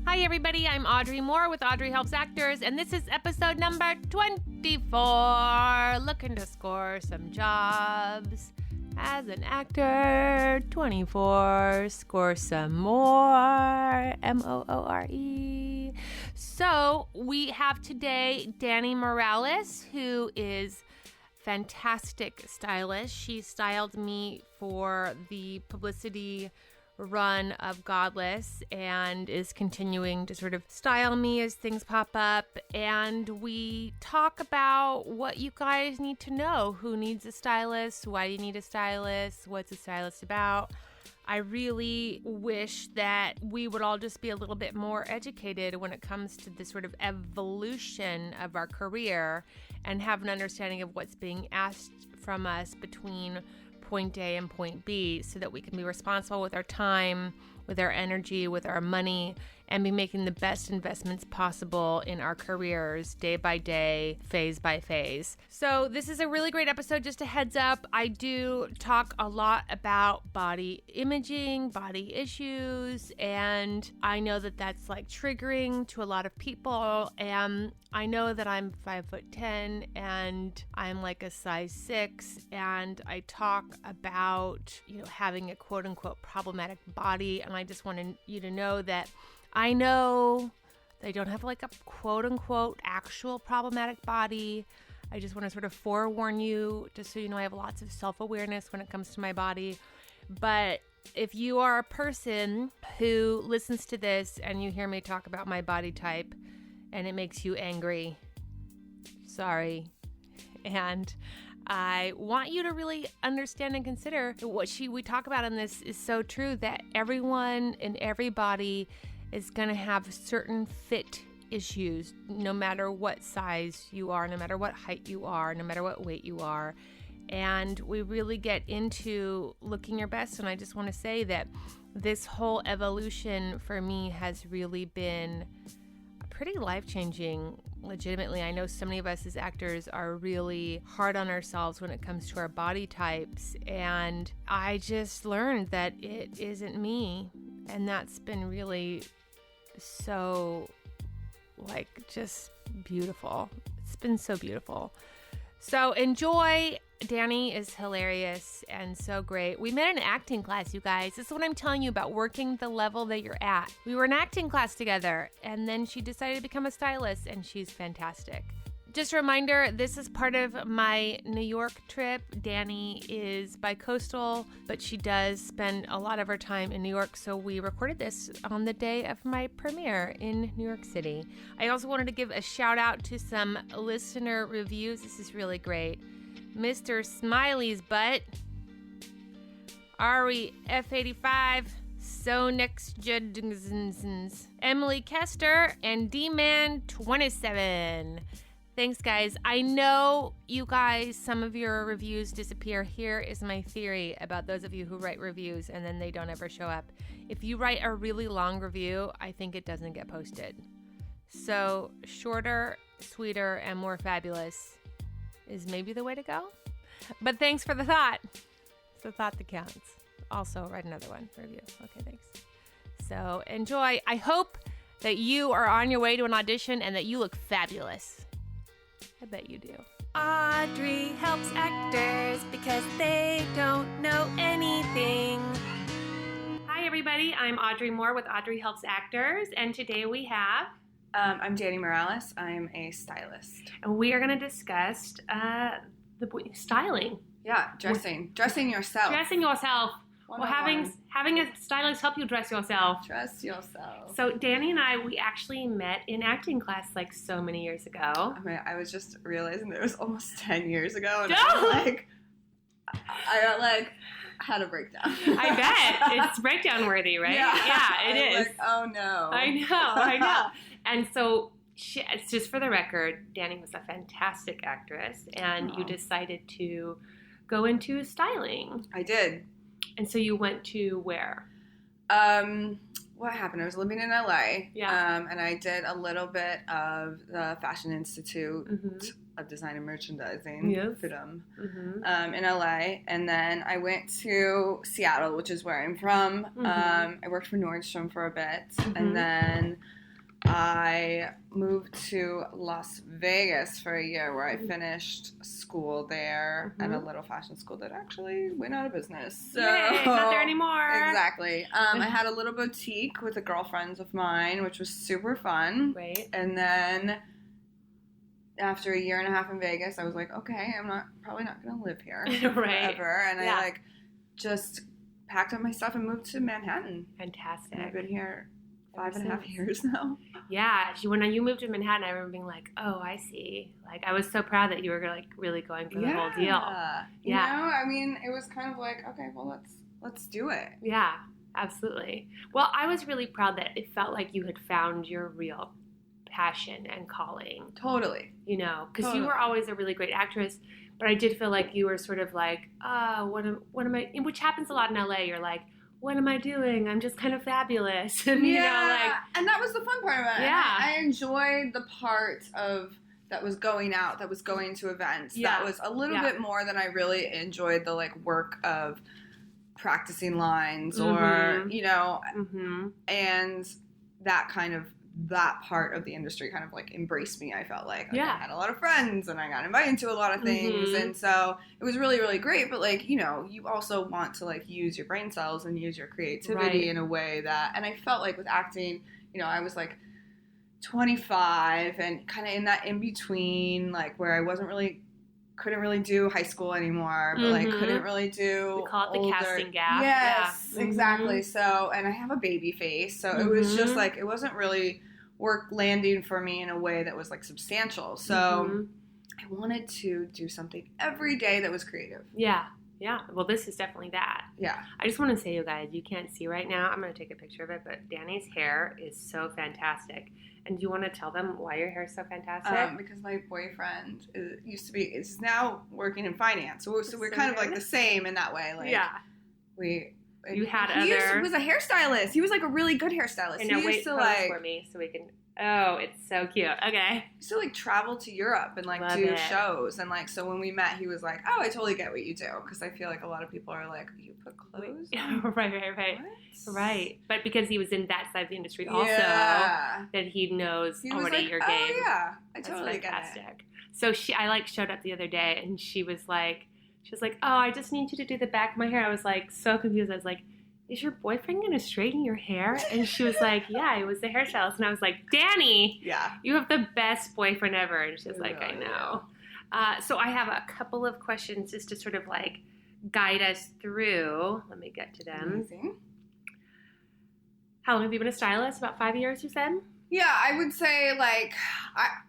Hi everybody, I'm Audrey Moore with Audrey Helps Actors, and this is episode number 24. Looking to score some jobs as an actor. 24, score some more. M-O-O-R-E. So we have today Dani Morales, who is fantastic stylist. She styled me for the publicity run of Godless and is continuing to sort of style me as things pop up. And we talk about what you guys need to know. Who needs a stylist? Why do you need a stylist? What's a stylist about? I really wish that we would all just be a little bit more educated when it comes to the sort of evolution of our career and have an understanding of what's being asked from us between point A and point B, so that we can be responsible with our time, with our energy, with our money, and be making the best investments possible in our careers day by day, phase by phase. So this is a really great episode. Just a heads up, I do talk a lot about body imaging, body issues, and I know that that's like triggering to a lot of people. And I know that I'm 5'10" and I'm like a size 6, and I talk about, having a quote unquote problematic body. And I just want you to know that I know they don't have like a quote unquote actual problematic body. I just want to sort of forewarn you, just so you know, I have lots of self-awareness when it comes to my body. But if you are a person who listens to this and you hear me talk about my body type and it makes you angry, sorry. And I want you to really understand and consider that what we talk about in this is so true, that everyone and everybody is going to have certain fit issues, no matter what size you are, no matter what height you are, no matter what weight you are. And we really get into looking your best. And I just want to say that this whole evolution for me has really been pretty life-changing, legitimately. I know so many of us as actors are really hard on ourselves when it comes to our body types. And I just learned that it isn't me. And that's been really so, just beautiful. It's been so beautiful. So enjoy. Dani is hilarious and so great. We met in an acting class, you guys. This is what I'm telling you about working the level that you're at. We were in acting class together, and then she decided to become a stylist, and she's fantastic. Just a reminder, this is part of my New York trip. Dani is bi-coastal, but she does spend a lot of her time in New York, so we recorded this on the day of my premiere in New York City. I also wanted to give a shout out to some listener reviews. This is really great. Mr. Smiley's Butt, Ari F85, So Next Judsons, Emily Kester, and D-Man27. Thanks, guys. I know you guys, some of your reviews disappear. Here is my theory about those of you who write reviews and then they don't ever show up. If you write a really long review, I think it doesn't get posted. So shorter, sweeter, and more fabulous is maybe the way to go. But thanks for the thought. It's the thought that counts. Also, write another one review. Okay, thanks. So enjoy. I hope that you are on your way to an audition and that you look fabulous. I bet you do. Audrey helps actors because they don't know anything. Hi, everybody. I'm Audrey Moore with Audrey Helps Actors, and today we have... I'm Dani Morales. I'm a stylist. And we are going to discuss styling. Yeah, dressing yourself. Dressing yourself. Well, having a stylist help you dress yourself. Dress yourself. So Dani and we actually met in acting class like so many years ago. I was just realizing that it was almost 10 years ago. And No! I had a breakdown. I bet. It's breakdown worthy, right? Yeah, it is. Oh no. I know. And so, it's just for the record, Dani was a fantastic actress, and you decided to go into styling. I did. And so you went to where? what happened? I was living in LA. Yeah. And I did a little bit of the Fashion Institute of Design and Merchandising, FIDM, in LA. And then I went to Seattle, which is where I'm from. I worked for Nordstrom for a bit. And then I moved to Las Vegas for a year where I finished school there at a little fashion school that actually went out of business. So it's not there anymore. Exactly. I had a little boutique with the girlfriends of mine, which was super fun. Right. And then after a year and a half in Vegas, I was like, okay, I'm probably not going to live here forever. And I just packed up my stuff and moved to Manhattan. Fantastic. And I've been here 5.5 years now. Yeah. When you moved to Manhattan, I remember being like, oh, I see. Like, I was so proud that you were like really going for the whole deal. Yeah. You know, I mean, it was kind of like, okay, well, let's do it. Yeah, absolutely. Well, I was really proud that it felt like you had found your real passion and calling. Totally. You know, because you were always a really great actress, but I did feel like you were sort of like, what am I, which happens a lot in LA. You're like, what am I doing? I'm just kind of fabulous. And, you know, like, and that was the fun part about it. Yeah. I enjoyed the part of that was going out, that was going to events. Yeah. That was a little bit more than I really enjoyed the, like, work of practicing lines or, you know, and that part of the industry kind of like embraced me. I felt like I had a lot of friends and I got invited to a lot of things. And so it was really, really great. But like, you know, you also want to like use your brain cells and use your creativity in a way that, and I felt like with acting, you know, I was like 25 and kind of in that in between, like where I couldn't really do high school anymore, but like couldn't really do we call it the casting gap. Yes, exactly. So, and I have a baby face, so it was just like it wasn't really work landing for me in a way that was like substantial. So I wanted to do something every day that was creative. Yeah. Well, this is definitely that. Yeah. I just want to say, you guys, you can't see right now. I'm going to take a picture of it, but Dani's hair is so fantastic. And do you want to tell them why your hair is so fantastic? Because my boyfriend is now working in finance. So we're kind of like the same in that way. Like, he was a hairstylist. He was like a really good hairstylist. And now wait for me so we can. Oh, it's so cute. Okay. He used to like travel to Europe and like do shows, and like so when we met, he was like, "Oh, I totally get what you do," because I feel like a lot of people are like, "You put clothes on?" Right. But because he was in that side of the industry also, that he knows already your game. Oh yeah, I totally get it. So I like showed up the other day, and she was like, "Oh, I just need you to do the back of my hair." I was like so confused. I was like, is your boyfriend going to straighten your hair? And she was like, yeah, it was the hairstylist. And I was like, Dani, you have the best boyfriend ever. And she's like, I know. So I have a couple of questions just to sort of like guide us through. Let me get to them. Amazing. How long have you been a stylist? About 5 years, you said? Yeah, I would say like,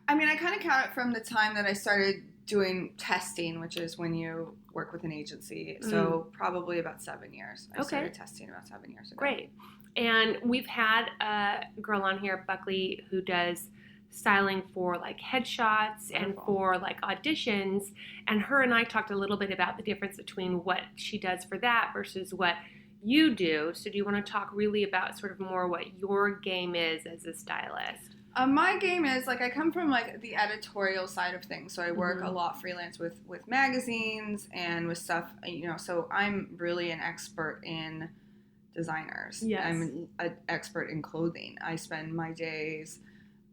I mean, I kind of count it from the time that I started doing testing, which is when you work with an agency. So probably about 7 years. I started testing about 7 years ago. Great. And we've had a girl on here, Buckley, who does styling for like headshots and for like auditions. And her and I talked a little bit about the difference between what she does for that versus what you do. So do you want to talk really about sort of more what your game is as a stylist? My game is, like, I come from, like, the editorial side of things, so I work a lot freelance with magazines and with stuff, you know, so I'm really an expert in designers. Yes. I'm an expert in clothing. I spend my days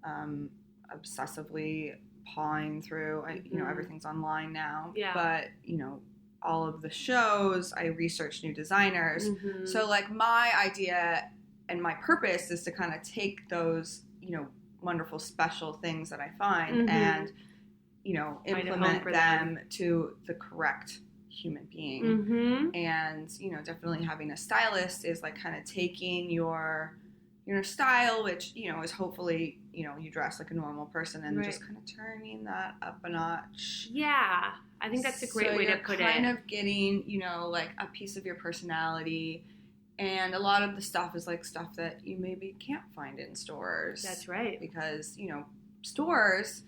obsessively pawing through, you know, everything's online now, but, you know, all of the shows, I research new designers. So, like, my idea and my purpose is to kind of take those, you know, wonderful special things that I find and, you know, implement them to the correct human being. And, you know, definitely having a stylist is like kind of taking your style, which, you know, is hopefully, you know, you dress like a normal person and just kind of turning that up a notch. Yeah. I think that's a great way to put it. Kind of getting, you know, like a piece of your personality. And a lot of the stuff is like stuff that you maybe can't find in stores. That's right. Because, you know, stores,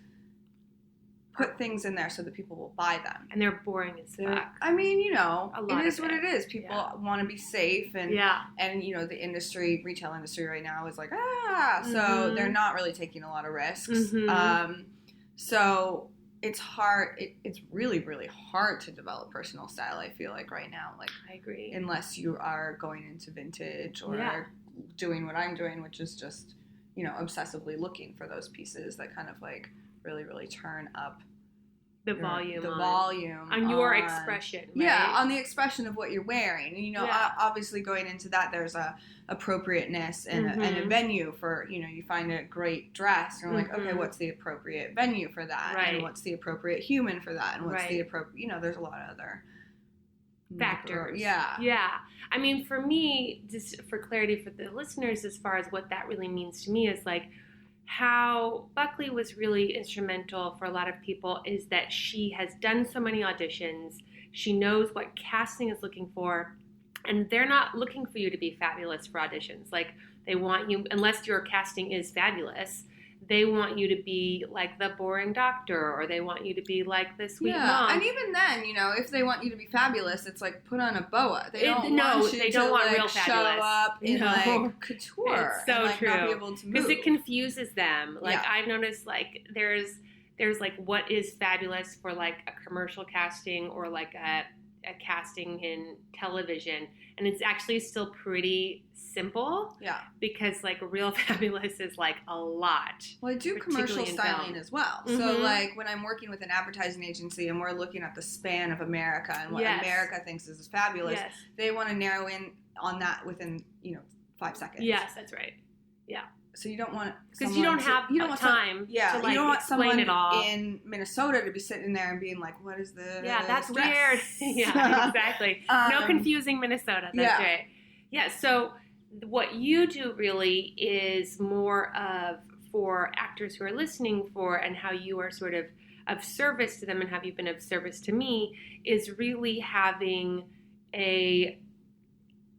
put things in there so that people will buy them. And they're boring as fuck. I mean, it is what it is. People want to be safe, and the retail industry right now is like, so they're not really taking a lot of risks. So it's hard. It's really, really hard to develop personal style, I feel like, right now. Like, I agree. Unless you are going into vintage or doing what I'm doing, which is just, obsessively looking for those pieces that kind of like really, really turn up the volume on your expression, right? Yeah, on the expression of what you're wearing. And, obviously going into that, there's a appropriateness and a venue for, you find a great dress and you're like, okay, what's the appropriate venue for that? Right. And what's the appropriate human for that? And what's the appropriate, there's a lot of other factors. Yeah. I mean, for me, just for clarity for the listeners, as far as what that really means to me is like, how Buckley was really instrumental for a lot of people is that she has done so many auditions. She knows what casting is looking for, and they're not looking for you to be fabulous for auditions. Like, they want you, unless your casting is fabulous, they want you to be like the boring doctor, or they want you to be like the sweet mom. And even then, if they want you to be fabulous, it's like put on a boa. They don't want you to want like real show fabulous. up in like couture. It's so and, like, true. not be able to move. Because it confuses them. Like I've noticed, like there's like what is fabulous for like a commercial casting or like a casting in television, and it's actually still pretty simple. Yeah. Because like real fabulous is like a lot. Well, I do commercial styling as well. So like when I'm working with an advertising agency and we're looking at the span of America and what America thinks is fabulous, they want to narrow in on that within 5 seconds. Yes, that's right. Yeah. So you don't want because you don't have time to like you don't want explain someone it all in Minnesota to be sitting there and being like, "What is the that's dress?" weird." Yeah, exactly. No confusing Minnesota. That's right. Yeah. So what you do really is more of for actors who are listening for, and how you are sort of service to them, and have you been of service to me, is really having a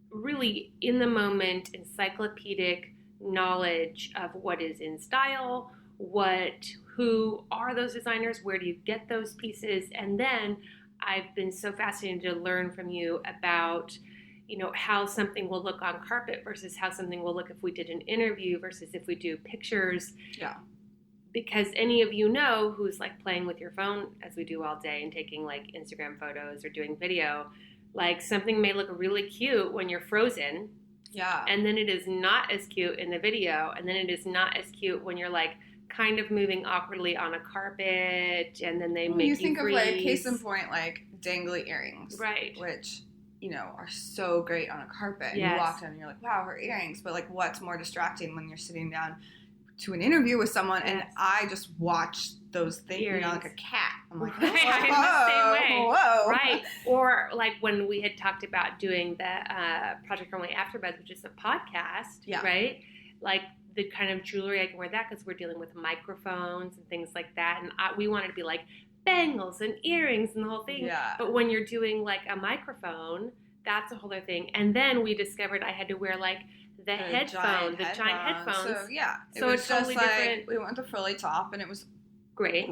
really in the moment encyclopedic knowledge of what is in style, who are those designers, where do you get those pieces, and then I've been so fascinated to learn from you about how something will look on carpet versus how something will look if we did an interview versus if we do pictures. Yeah. Because any of who's like playing with your phone as we do all day and taking like Instagram photos or doing video, like something may look really cute when you're frozen. Yeah. And then it is not as cute in the video. And then it is not as cute when you're like kind of moving awkwardly on a carpet, and then they make you think freeze. Of like case in point, like dangly earrings. Right. Which, are so great on a carpet. And you walk in and you're like, wow, her earrings. But like what's more distracting when you're sitting down to an interview with someone and I just watch those things, like a cat. I'm like, I'm the same way. Whoa. Right. Or like when we had talked about doing the Project Runway Afterbuzz, which is a podcast, right? Like the kind of jewelry, I can wear that because we're dealing with microphones and things like that. And we wanted to be like bangles and earrings and the whole thing. Yeah. But when you're doing like a microphone, that's a whole other thing. And then we discovered I had to wear like the giant headphones. So it was totally just different. Like we went to frilly top and it was great.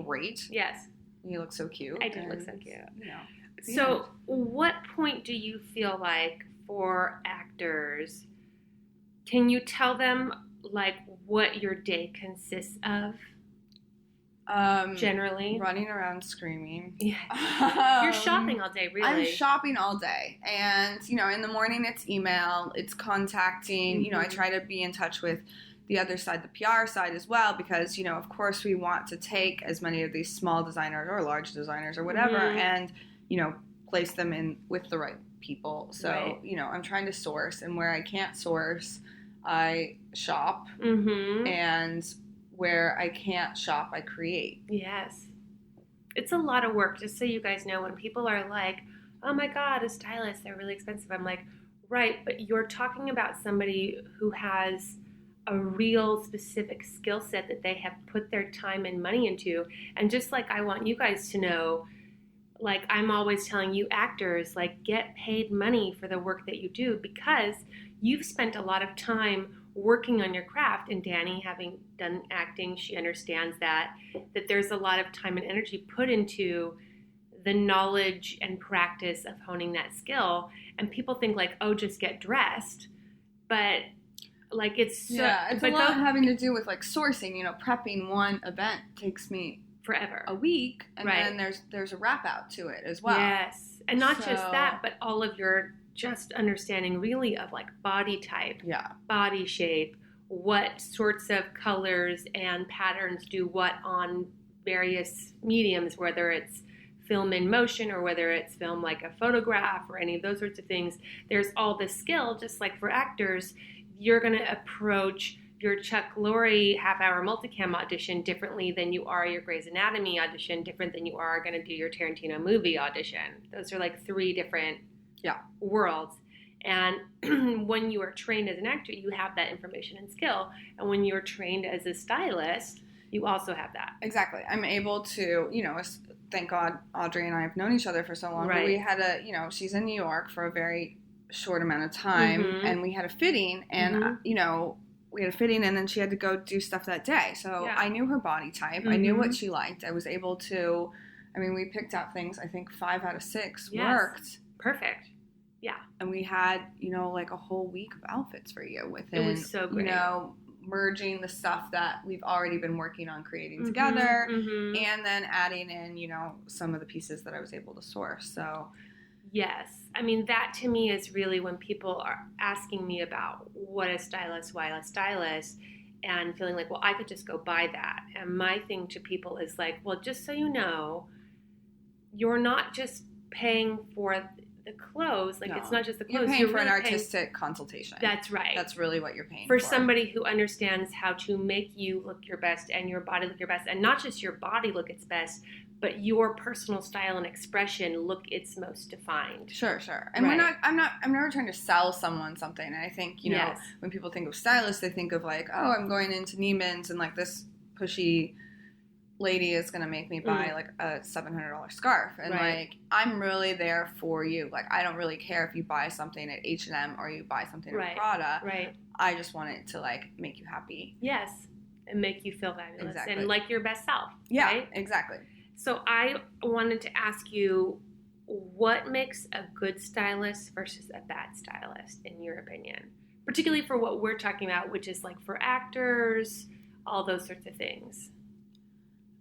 Yes. You look so cute. I did look so cute. So what point do you feel like for actors, can you tell them like what your day consists of? Generally running around screaming. Yeah. You're shopping all day, really. I'm shopping all day. And, in the morning it's email, it's contacting, I try to be in touch with the other side, the PR side as well, because, of course we want to take as many of these small designers or large designers or whatever and, place them in with the right people. So, I'm trying to source, and where I can't source, I shop and where I can't shop, I create. Yes. It's a lot of work, just so you guys know. When people are like, oh my God, a stylist, they're really expensive. I'm like, right, but you're talking about somebody who has a real specific skill set that they have put their time and money into. And just like I want you guys to know, like I'm always telling you actors, like get paid money for the work that you do, because you've spent a lot of time working on your craft, and Dani, having done acting, she understands that there's a lot of time and energy put into the knowledge and practice of honing that skill. And people think like, oh, just get dressed. But like it's it's a lot having to do with like sourcing, you know, prepping one event takes me forever, a week, and then there's a wrap out to it as well. Yes. And not just that, but all of your just understanding really of like body type, body shape, what sorts of colors and patterns do what on various mediums, whether it's film in motion or whether it's film like a photograph or any of those sorts of things. There's all this skill, just like for actors, you're going to approach your Chuck Lorre half-hour multicam audition differently than you are your Grey's Anatomy audition, different than you are going to do your Tarantino movie audition. Those are like three different worlds. And when you are trained as an actor, you have that information and skill. And when you're trained as a stylist, you also have that. Exactly. I'm able to, you know, thank God Audrey and I have known each other for so long. But we had she's in New York for a very short amount of time, and we had a fitting, and, you know, we had a fitting, and then she had to go do stuff that day. So I knew her body type. I knew what she liked. I was able to, we picked out things, I think 5 out of 6 worked. Perfect. Yeah. And we had, you know, like a whole week of outfits for you within, it was so great. You know, merging the stuff that we've already been working on creating together, and then adding in, you know, some of the pieces that I was able to source. So yes. I mean, that to me is really when people are asking me about what a stylist, why a stylist, and feeling like, well, I could just go buy that. And my thing to people is like, well, just so you know, you're not just paying for the clothes. Like, it's not just the clothes. You're paying for an artistic consultation. That's right. That's really what you're paying for. For somebody who understands how to make you look your best and your body look your best. And not just your body look its best, but your personal style and expression look its most defined. Sure. And I'm never trying to sell someone something. And I think, you know, when people think of stylists, they think of like, oh, I'm going into Neiman's and like this pushy lady is going to make me buy like a $700 scarf. And like, I'm really there for you. Like, I don't really care if you buy something at H&M or you buy something at Prada. Right. I just want it to like make you happy. Yes. And make you feel fabulous. Exactly. And like your best self. Yeah, right? Exactly. So I wanted to ask you, what makes a good stylist versus a bad stylist, in your opinion? Particularly for what we're talking about, which is like for actors, all those sorts of things.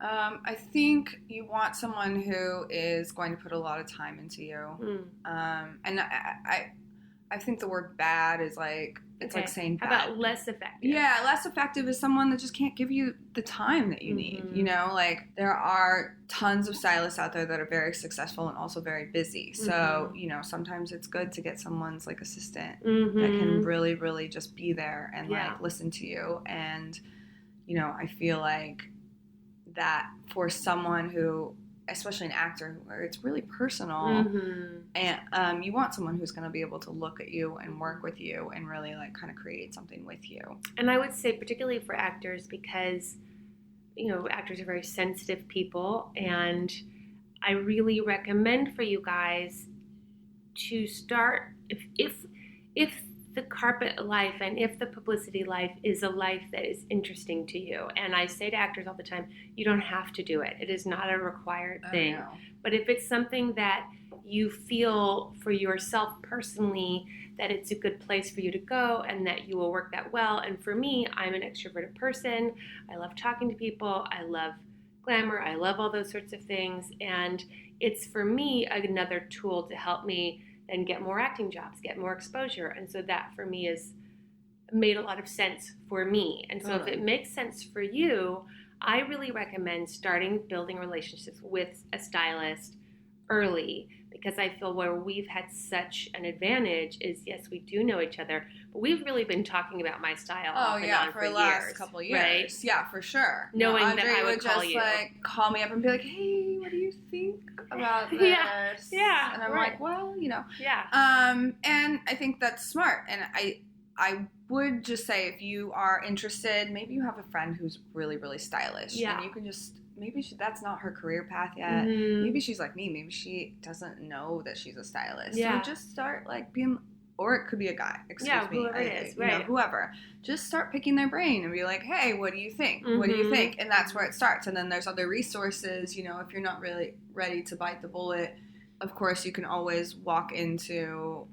I think you want someone who is going to put a lot of time into you. And I think the word bad is like, it's like saying bad. How about less effective? Yeah, less effective is someone that just can't give you the time that you need. You know, like there are tons of stylists out there that are very successful and also very busy. So, you know, sometimes it's good to get someone's like assistant that can really, really just be there and like listen to you. And, you know, I feel like that for someone who, especially an actor, where it's really personal, and you want someone who's going to be able to look at you and work with you and really like kind of create something with you. And I would say particularly for actors, because, you know, actors are very sensitive people, and I really recommend for you guys to start, if the carpet life and if the publicity life is a life that is interesting to you. And I say to actors all the time, you don't have to do it. It is not a required thing. No. But if it's something that you feel for yourself personally that it's a good place for you to go and that you will work that well. And for me, I'm an extroverted person. I love talking to people. I love glamour. I love all those sorts of things. And it's for me another tool to help me and get more acting jobs, get more exposure. And so that for me has made a lot of sense for me. And so if it makes sense for you, I really recommend starting building relationships with a stylist early, because I feel where we've had such an advantage is, yes, we do know each other, but we've really been talking about my style off and on for the last couple years. Right? Yeah, for sure. Knowing Audrey that I would call just you. like call me up and be like, hey, what do you think about this? Yeah. And I'm like, well, you know. Yeah. And I think that's smart. And I would just say, if you are interested, maybe you have a friend who's really, really stylish. Yeah. And you can just, maybe that's not her career path yet. Maybe she's like me. Maybe she doesn't know that she's a stylist. Yeah. So just start like being or it could be a guy, whoever it is, right. Whoever. Just start picking their brain and be like, hey, what do you think? Mm-hmm. What do you think? And that's where it starts. And then there's other resources, if you're not really ready to bite the bullet, of course, you can always walk into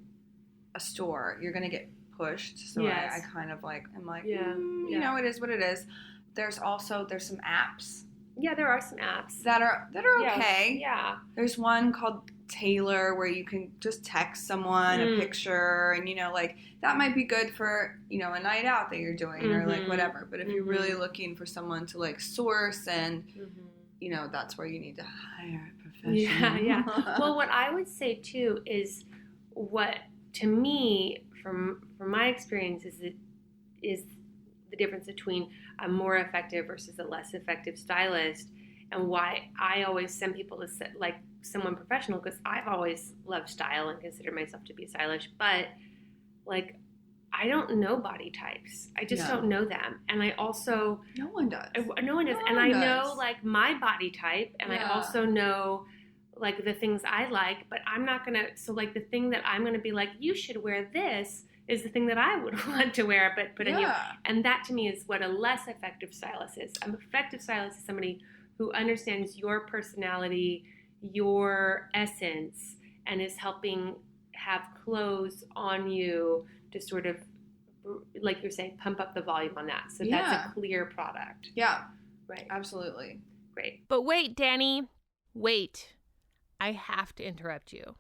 a store. You're going to get pushed. So yes. I kind of I'm like, it is what it is. There's some apps. Yeah, there are some apps. That are okay. Yeah. There's one called Taylor where you can just text someone a picture and that might be good for a night out that you're doing or whatever, but if you're really looking for someone to source and that's where you need to hire a professional. Yeah. Well, what I would say too is what to me from my experience is the difference between a more effective versus a less effective stylist, and why I always send people to someone professional, because I've always loved style and consider myself to be stylish, but I don't know body types. I just don't know them. And I also... No one does. And I know my body type, and I also know the things I like, but I'm not going to... So the thing that I'm going to be you should wear this is the thing that I would want to wear, but put on you. And that to me is what a less effective stylist is. An effective stylist is somebody who understands your personality, your essence, and is helping have clothes on you to sort of, like you're saying, pump up the volume on that. So that's a clear product. Yeah. Right. Absolutely. Great. But wait, Dani. Wait. I have to interrupt you.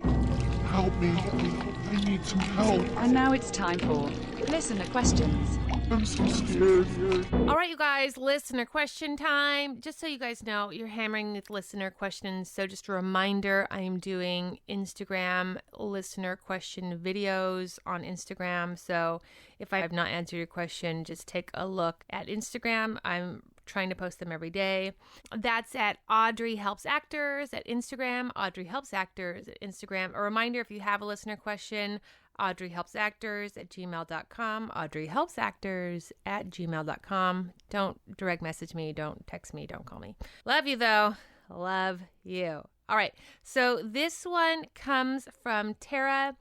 Help me. I need some help. And now it's time for listener questions. I'm so scared. All right, you guys, listener question time. Just so you guys know, you're hammering with listener questions. So just a reminder, I am doing Instagram listener question videos on Instagram. So if I have not answered your question, just take a look at Instagram. I'm trying to post them every day. That's at Audrey Helps Actors at Instagram, Audrey Helps Actors at Instagram. A reminder, if you have a listener question, audreyhelpsactors@gmail.com, audreyhelpsactors@gmail.com. Don't direct message me, don't text me, don't call me. Love you though. Love you. All right. So this one comes from Tara.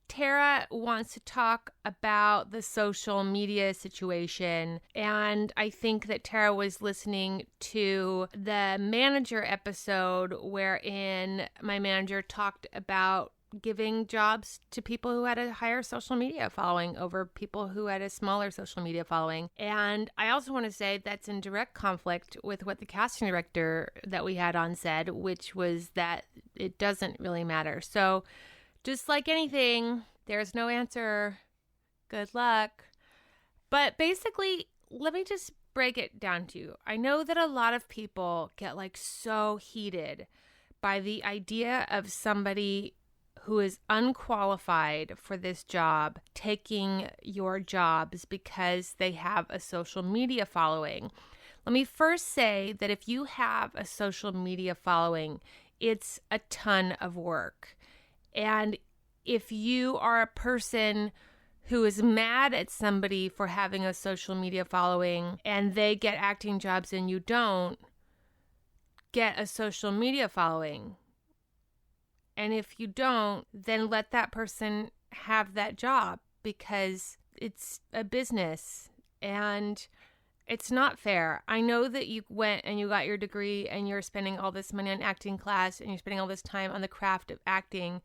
Tara wants to talk about the social media situation, and I think that Tara was listening to the manager episode wherein my manager talked about giving jobs to people who had a higher social media following over people who had a smaller social media following. And I also want to say that's in direct conflict with what the casting director that we had on said, which was that it doesn't really matter. So just like anything, there's no answer. Good luck. But basically, let me just break it down to you. I know that a lot of people get so heated by the idea of somebody who is unqualified for this job taking your jobs because they have a social media following. Let me first say that if you have a social media following, it's a ton of work. And if you are a person who is mad at somebody for having a social media following and they get acting jobs and you don't, get a social media following. And if you don't, then let that person have that job, because it's a business and it's not fair. I know that you went and you got your degree and you're spending all this money on acting class and you're spending all this time on the craft of acting.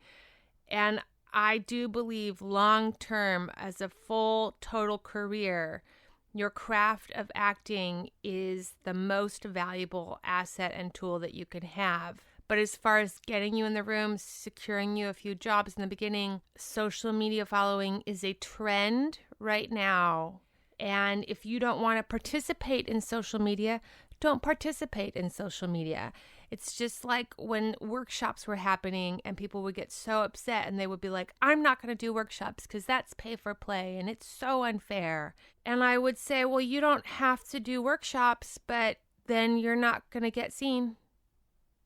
And I do believe long term, as a full total career, your craft of acting is the most valuable asset and tool that you can have. But as far as getting you in the room, securing you a few jobs in the beginning, social media following is a trend right now. And if you don't want to participate in social media, don't participate in social media. It's just like when workshops were happening and people would get so upset and they would be like, I'm not going to do workshops because that's pay for play and it's so unfair. And I would say, well, you don't have to do workshops, but then you're not going to get seen.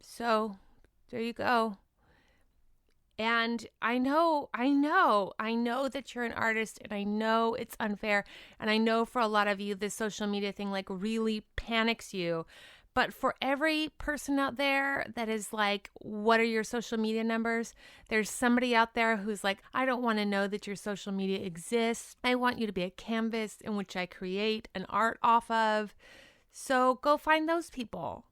So there you go. And I know that you're an artist, and I know it's unfair. And I know for a lot of you, this social media thing really panics you. But for every person out there that is like, what are your social media numbers? There's somebody out there who's like, I don't want to know that your social media exists. I want you to be a canvas in which I create an art off of. So go find those people.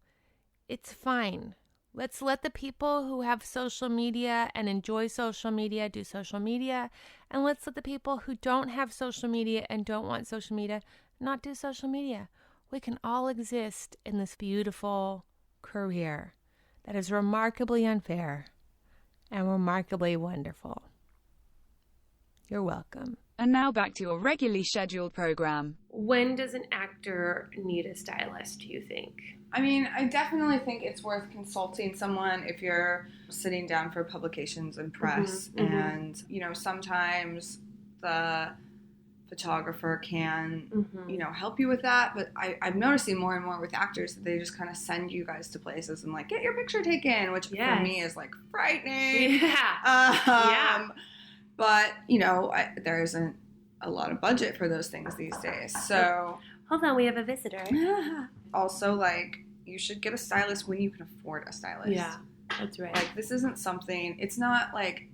It's fine. Let's let the people who have social media and enjoy social media do social media. And let's let the people who don't have social media and don't want social media not do social media. We can all exist in this beautiful career that is remarkably unfair and remarkably wonderful. You're welcome. And now back to your regularly scheduled program. When does an actor need a stylist, do you think? I mean, I definitely think it's worth consulting someone if you're sitting down for publications and press. And, you know, sometimes the photographer can, you know, help you with that. But I'm noticing more and more with actors that they just kind of send you guys to places and like, get your picture taken, which for me is like frightening. Yeah. But, you know, there isn't a lot of budget for those things these days. So hold on, we have a visitor. Also, like, you should get a stylist when you can afford a stylist. Yeah, that's right. Like, this isn't something, it's not like,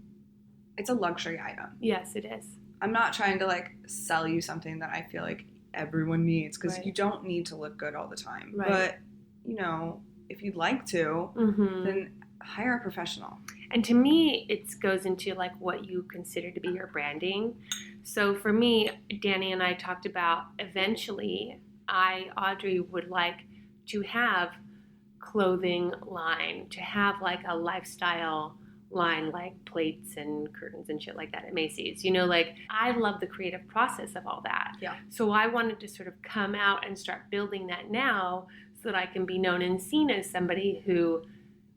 it's a luxury item. Yes, it is. I'm not trying to, like, sell you something that I feel like everyone needs, because you don't need to look good all the time. Right. But, you know, if you'd like to, then hire a professional. And to me, it goes into, like, what you consider to be your branding. So for me, Dani and I talked about eventually Audrey would like to have clothing line, to have like a lifestyle line, like plates and curtains and shit like that at Macy's. You know, like, I love the creative process of all that. Yeah. So I wanted to sort of come out and start building that now so that I can be known and seen as somebody who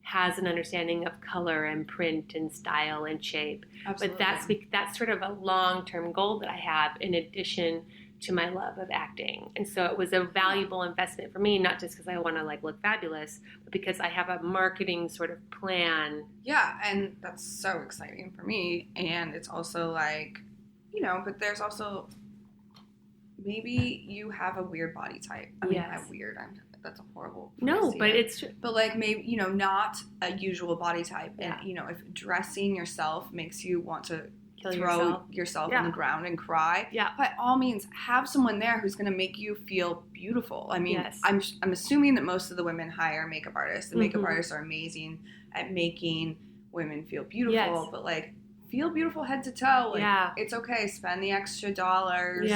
has an understanding of color and print and style and shape. Absolutely. But that's sort of a long-term goal that I have in addition to my love of acting. And so it was a valuable investment for me, not just because I want to like look fabulous, but because I have a marketing sort of plan. Yeah, and that's so exciting for me. And it's also like, you know, but there's also, maybe you have a weird body type. I mean, that's a horrible but it's true. But like, maybe, you know, not a usual body type. And, you know, if dressing yourself makes you want to throw yourself on the ground and cry, by all means, have someone there who's going to make you feel beautiful. I mean, I'm assuming that most of the women hire makeup artists. The makeup artists are amazing at making women feel beautiful, but like, feel beautiful head to toe. Like, it's okay. Spend the extra dollars.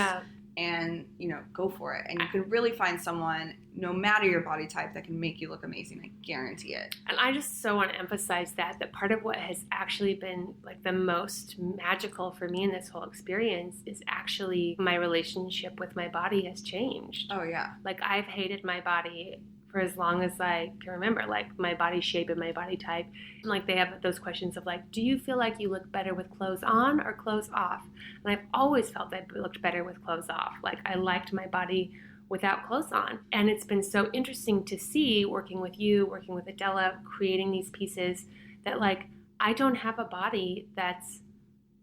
And, you know, go for it. And you can really find someone, no matter your body type, that can make you look amazing. I guarantee it. And I just so want to emphasize that part of what has actually been, like, the most magical for me in this whole experience is actually my relationship with my body has changed. Oh, yeah. Like, I've hated my body for as long as I can remember, like, my body shape and my body type. And, like, they have those questions of, like, do you feel like you look better with clothes on or clothes off? And I've always felt I looked better with clothes off. Like, I liked my body without clothes on. And it's been so interesting to see, working with you, working with Adela, creating these pieces, that, like, I don't have a body that's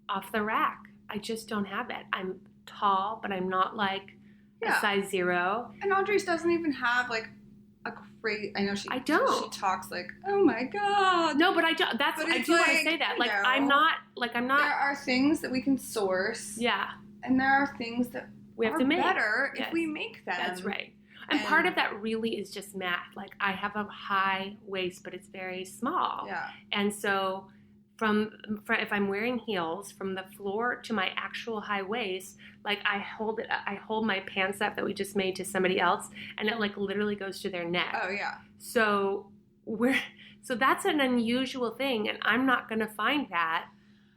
off the rack. I just don't have it. I'm tall, but I'm not, like, a size 0. And Audrey's doesn't even have, like, a great, I know she talks like, oh my God. No, but I do want to say that. Like, I'm not. There are things that we can source. Yeah. And there are things that we have to make better if we make them. That's right. And part of that really is just math. Like, I have a high waist, but it's very small. Yeah. And so if I'm wearing heels, from the floor to my actual high waist, like, I hold my pants up that we just made to somebody else, and it, like, literally goes to their neck. Oh, yeah. So that's an unusual thing, and I'm not going to find that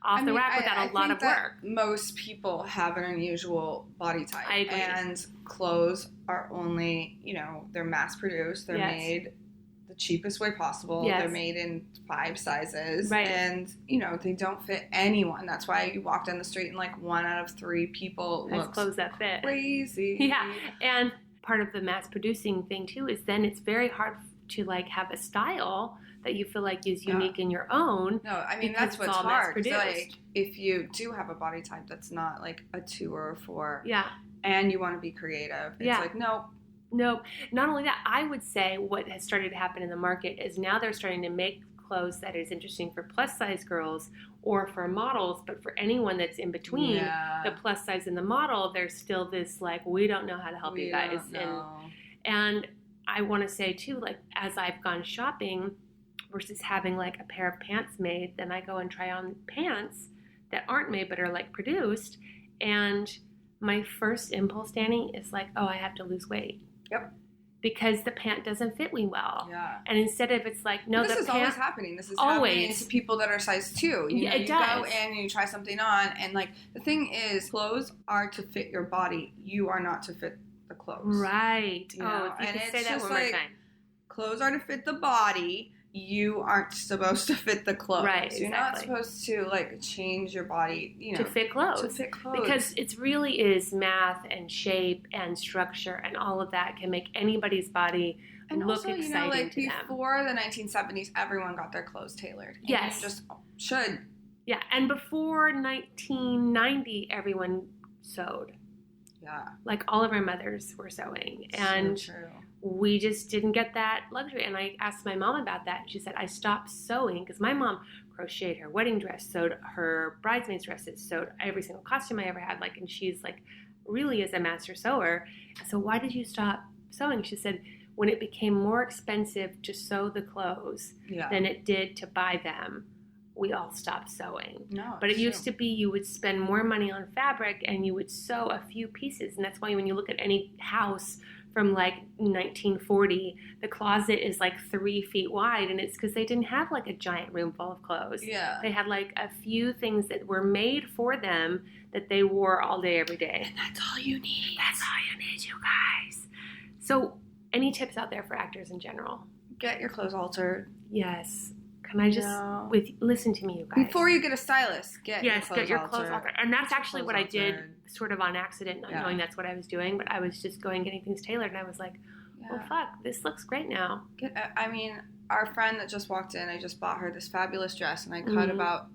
off the rack without a lot of work. Most people have an unusual body type. I agree. And clothes are only, you know, they're mass produced. They're made the cheapest way possible. They're made in 5 sizes. Right. And, you know, they don't fit anyone. That's why you walk down the street and, like, 1 out of 3 people has clothes that fit. Crazy. Yeah. And part of the mass producing thing, too, is then it's very hard to, like, have a style that you feel like is unique in your own. No, I mean, that's what's hard. Like, if you do have a body type that's not, like, a 2 or a 4. Yeah. And you want to be creative. It's like, no, Nope. Not only that, I would say what has started to happen in the market is now they're starting to make clothes that is interesting for plus size girls or for models, but for anyone that's in between the plus size and the model, there's still this like, we don't know how to help you guys. And I want to say too, like as I've gone shopping versus having like a pair of pants made, then I go and try on pants that aren't made but are like produced, and my first impulse, Dani, is like, oh, I have to lose weight. Yep. Because the pant doesn't fit me well. Yeah. And instead of it's like, no, this the is pant... always happening. This is always happening to people that are size 2. You know, it you does. go in and you try something on, and like the thing is, clothes are to fit your body. You are not to fit the clothes. Right. You know? If you and could it's say that just one more like, time. Clothes are to fit the body. You aren't supposed to fit the clothes. Right, You're not supposed to like change your body, you know, to fit clothes. To fit clothes. Because it really is math and shape and structure and all of that can make anybody's body and look also, exciting you know, like to them. before the 1970s, everyone got their clothes tailored. And yes. you just should. Yeah, and before 1990, everyone sewed. Yeah. Like all of our mothers were sewing. And so true. We just didn't get that luxury. And I asked my mom about that. And she said, I stopped sewing because my mom crocheted her wedding dress, sewed her bridesmaids' dresses, sewed every single costume I ever had. Like, and she's like, really is a master sewer. So why did you stop sewing? She said, when it became more expensive to sew the clothes than it did to buy them, we all stopped sewing. No, but it used to be you would spend more money on fabric and you would sew a few pieces. And that's why when you look at any house from like 1940, the closet is like 3 feet wide, and it's because they didn't have like a giant room full of clothes. Yeah. They had like a few things that were made for them that they wore all day, every day. And that's all you need. That's all you need, you guys. So, any tips out there for actors in general? Get your clothes altered. Yes. Can I just listen to me, you guys? Before you get a stylist, get your clothes altered. And that's actually what I did sort of on accident, not knowing that's what I was doing, but I was just going getting things tailored, and I was like, well, fuck, this looks great now. I mean, our friend that just walked in, I just bought her this fabulous dress, and I cut about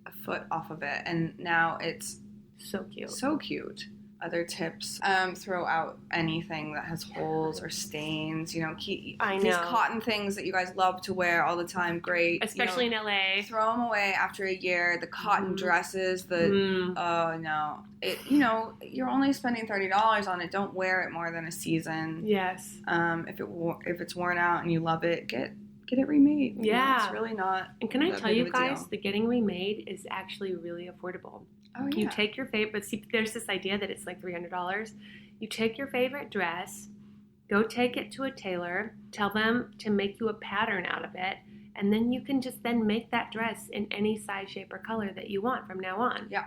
a foot off of it, and now it's so cute. So cute. Other tips, throw out anything that has holes or stains, you know, these cotton things that you guys love to wear all the time, great. Especially in LA. Throw them away after a year. The cotton dresses, oh no. You're only spending $30 on it. Don't wear it more than a season. Yes. If it's worn out and you love it, get it remade. Yeah. It's really not. And can I tell you guys, the getting remade is actually really affordable. Oh, yeah. You take your favorite, but see, there's this idea that it's like $300. You take your favorite dress, go take it to a tailor, tell them to make you a pattern out of it, and then you can just then make that dress in any size, shape, or color that you want from now on. Yeah.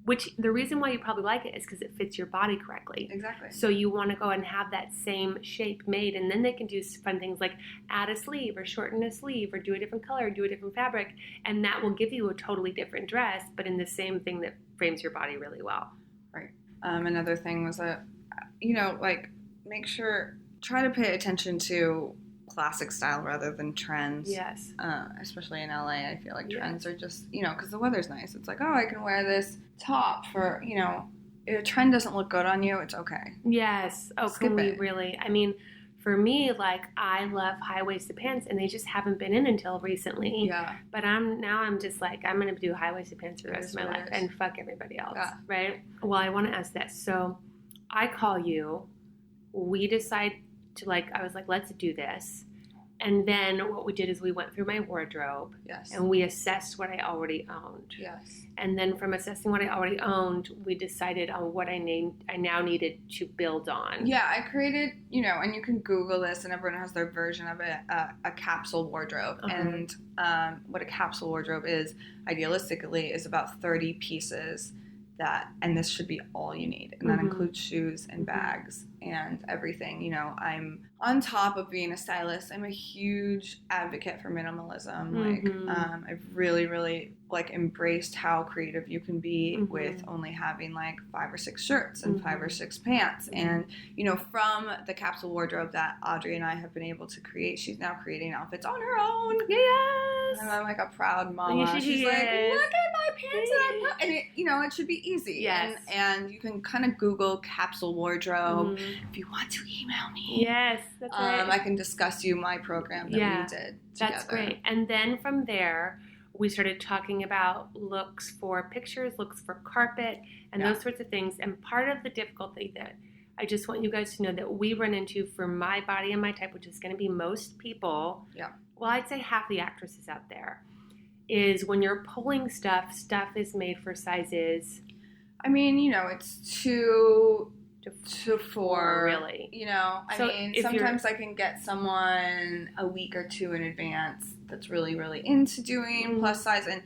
Which the reason why you probably like it is because it fits your body correctly. Exactly. So you want to go and have that same shape made, and then they can do fun things like add a sleeve or shorten a sleeve or do a different color, do a different fabric, and that will give you a totally different dress, but in the same thing that frames your body really well. Right. Another thing was that, make sure, try to pay attention to classic style rather than trends. Yes. Especially in LA, I feel like trends are just, because the weather's nice. It's like, oh, I can wear this top for, if a trend doesn't look good on you, it's okay. Yes. Oh, can we really? I mean, for me, I love high-waisted pants, and they just haven't been in until recently. Yeah. But I'm just like, I'm going to do high-waisted pants for the rest of my life and fuck everybody else. Yeah. Right? Well, I want to ask this. So I call you. We decide to I was like, let's do this. And then what we did is we went through my wardrobe. Yes. And we assessed what I already owned. Yes. And then from assessing what I already owned, we decided on what I now needed to build on. Yeah, I created, and you can Google this, and everyone has their version of it, a capsule wardrobe. Uh-huh. And what a capsule wardrobe is, idealistically, is about 30 pieces and this should be all you need. And that includes shoes and bags and everything. I'm on top of being a stylist. I'm a huge advocate for minimalism. I've really, really like embraced how creative you can be with only having like 5 or 6 shirts and 5 or 6 pants. And, from the capsule wardrobe that Audrey and I have been able to create, she's now creating outfits on her own. Yes. And I'm like a proud mama. She's like, look at my pants that I put. And it should be easy. Yes. And you can kind of Google capsule wardrobe. If you want to email me. Yes, that's right. I can discuss you my program that we did together. That's great. And then from there, we started talking about looks for pictures, looks for carpet, and those sorts of things. And part of the difficulty that I just want you guys to know that we run into for my body and my type, which is going to be most people, well, I'd say half the actresses out there, is when you're pulling stuff is made for sizes. I mean, it's 2 to 4, really. Sometimes I can get someone a week or 2 in advance that's really, really into doing plus size, and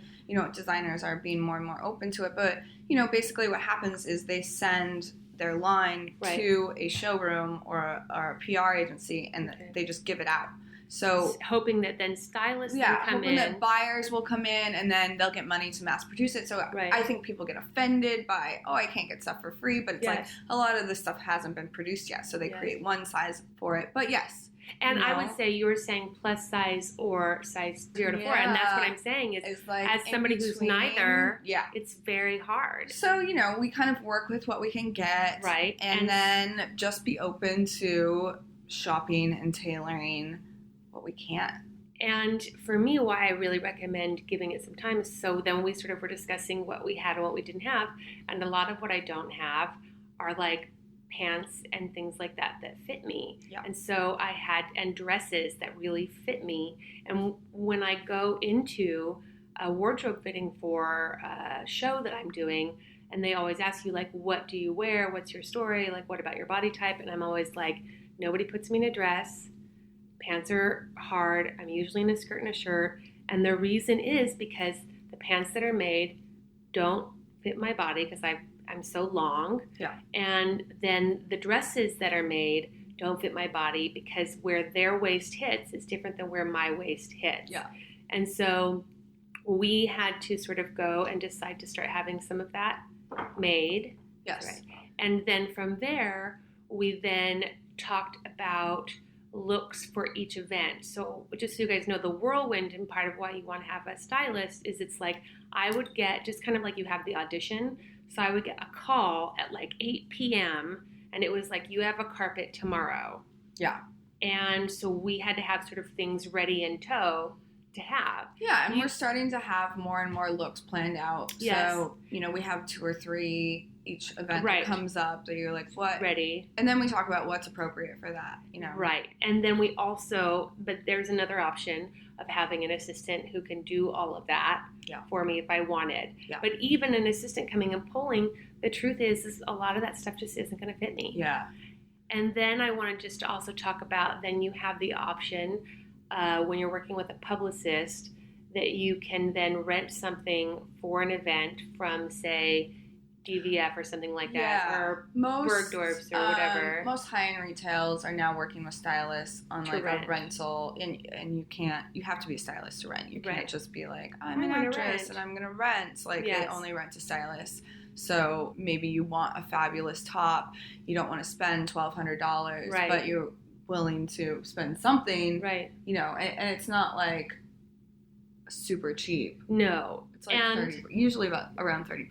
designers are being more and more open to it. But basically, what happens is they send their line to a showroom or a PR agency, and they just give it out. So hoping that then stylists will come hoping in. that buyers will come in, and then they'll get money to mass produce it. So I think people get offended by, I can't get stuff for free, but it's like a lot of this stuff hasn't been produced yet, so they create one size for it. But yes. And I would say you were saying plus size or size 0 to 4, and that's what I'm saying is like as somebody who's neither, it's very hard. So, we kind of work with what we can get. Right. And then just be open to shopping and tailoring what we can. And for me, why I really recommend giving it some time is so then we sort of were discussing what we had and what we didn't have. And a lot of what I don't have are like pants and things like that fit me. Yeah. And so I had, and dresses that really fit me. And when I go into a wardrobe fitting for a show that I'm doing, and they always ask you, like, what do you wear? What's your story? Like, what about your body type? And I'm always like, nobody puts me in a dress. Pants are hard. I'm usually in a skirt and a shirt. And the reason is because the pants that are made don't fit my body because I'm so long. Yeah. And then the dresses that are made don't fit my body because where their waist hits is different than where my waist hits. Yeah. And so we had to sort of go and decide to start having some of that made. Yes. Right. And then from there, we then talked about looks for each event. So just so you guys know, the whirlwind and part of why you want to have a stylist is it's like I would get just kind of like you have the audition. So I would get a call at like 8 p.m. and it was like, you have a carpet tomorrow. Yeah. And so we had to have sort of things ready in tow to have. Yeah, and we're starting to have more and more looks planned out. Yes. So, we have 2 or 3 each event that comes up that you're like, what? Ready. And then we talk about what's appropriate for that, Right. And then we also, but there's another option of having an assistant who can do all of that for me if I wanted. Yeah. But even an assistant coming and pulling, the truth is a lot of that stuff just isn't going to fit me. Yeah. And then I want to just also talk about, then you have the option when you're working with a publicist that you can then rent something for an event from, say, DVF or something like that, or Bergdorf's or whatever. Most high-end retails are now working with stylists on like a rental, and you have to be a stylist to rent. You can't just be like, I'm an actress and I'm going to rent. Like they only rent to stylists. So maybe you want a fabulous top. You don't want to spend $1,200, but you're willing to spend something, and it's not like super cheap. No. It's like usually about around 30%.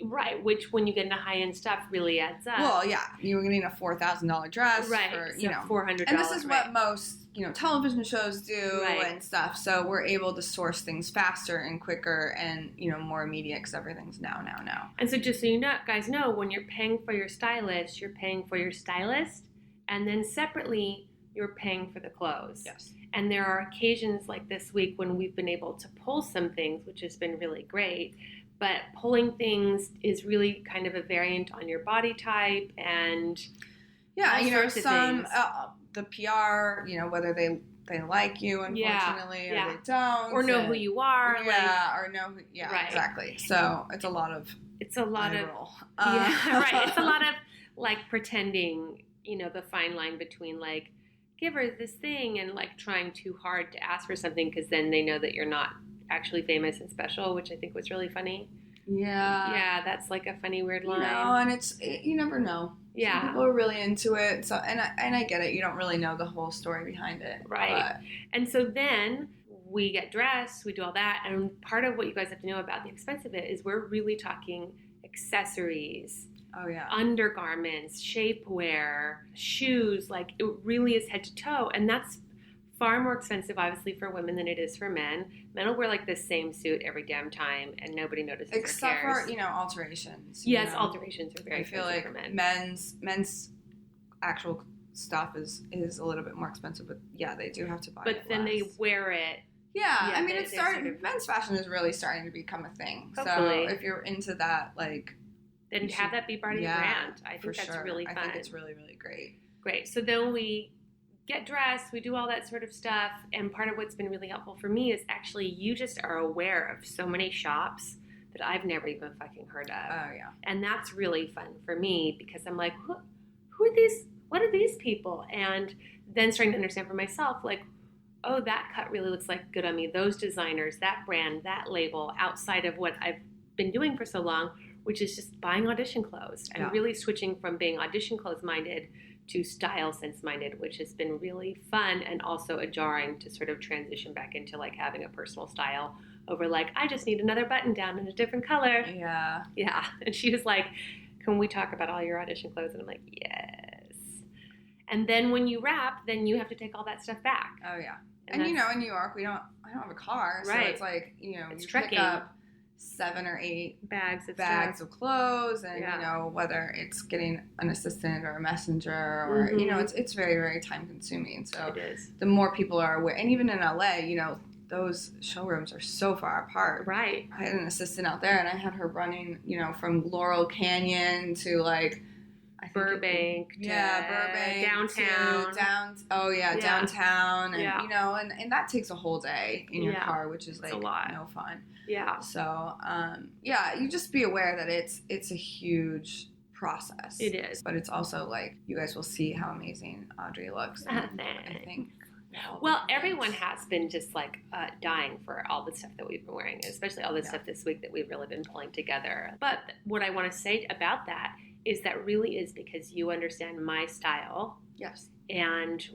Right, which when you get into high-end stuff really adds up. Well, yeah, you're getting a $4,000 dress for, $400. And this is what most, television shows do and stuff. So we're able to source things faster and quicker and, more immediate because everything's now. And so just so you guys know, when you're paying for your stylist, you're paying for your stylist, and then separately, you're paying for the clothes. Yes. And there are occasions like this week when we've been able to pull some things, which has been really great. But pulling things is really kind of a variant on your body type and some the PR, whether they like you, unfortunately, or they don't, or know who you are, exactly. So it's a lot of It's a lot of like pretending, the fine line between give her this thing and trying too hard to ask for something because then they know that you're not actually famous and special, which I think was really funny. Yeah. Yeah, that's like a funny, weird line. And you never know. Yeah. Some people are really into it. So, and I get it. You don't really know the whole story behind it. Right. And so then we get dressed, we do all that. And part of what you guys have to know about the expense of it is we're really talking accessories. Oh, yeah. Undergarments, shapewear, shoes. Like, it really is head to toe. And that's far more expensive, obviously, for women than it is for men. Men will wear, like, the same suit every damn time, and nobody notices or cares. Except for, alterations. Yes, alterations are very expensive like for men. Men's actual stuff is a little bit more expensive, but, yeah, they do have to buy it. But then they wear it. Yeah, I mean, it's starting. Men's fashion is really starting to become a thing. Hopefully. So if you're into that, like, then have that be part of your brand. I think that's really fun. I think it's really, really great. Great. So then we get dressed, we do all that sort of stuff, and part of what's been really helpful for me is actually you just are aware of so many shops that I've never even fucking heard of. Oh, yeah. And that's really fun for me because I'm like, who are these? What are these people? And then starting to understand for myself, like, oh, that cut really looks like good on me. Those designers, that brand, that label, outside of what I've been doing for so long, which is just buying audition clothes and really switching from being audition clothes minded to style sense minded, which has been really fun and also jarring to sort of transition back into like having a personal style over like, I just need another button down in a different color. Yeah. Yeah. And she was like, can we talk about all your audition clothes? And I'm like, yes. And then when you wrap, then you have to take all that stuff back. Oh, yeah. And in New York, I don't have a it's so it's like, it's you trekking. pick up 7 or 8 bags of clothes, and whether it's getting an assistant or a messenger or it's very, very time consuming. So it is. The more people are aware, and even in LA, those showrooms are so far apart. Right. I had an assistant out there, and I had her running, from Laurel Canyon to like Burbank, Burbank, downtown, downtown, and and that takes a whole day in your car, which is like no fun. Yeah. So, you just be aware that it's a huge process. It is, but it's also like you guys will see how amazing Audrey looks. I think. Well, everyone has been just like dying for all the stuff that we've been wearing, especially all the stuff this week that we've really been pulling together. But what I want to say about that is that really is because you understand my style. Yes. And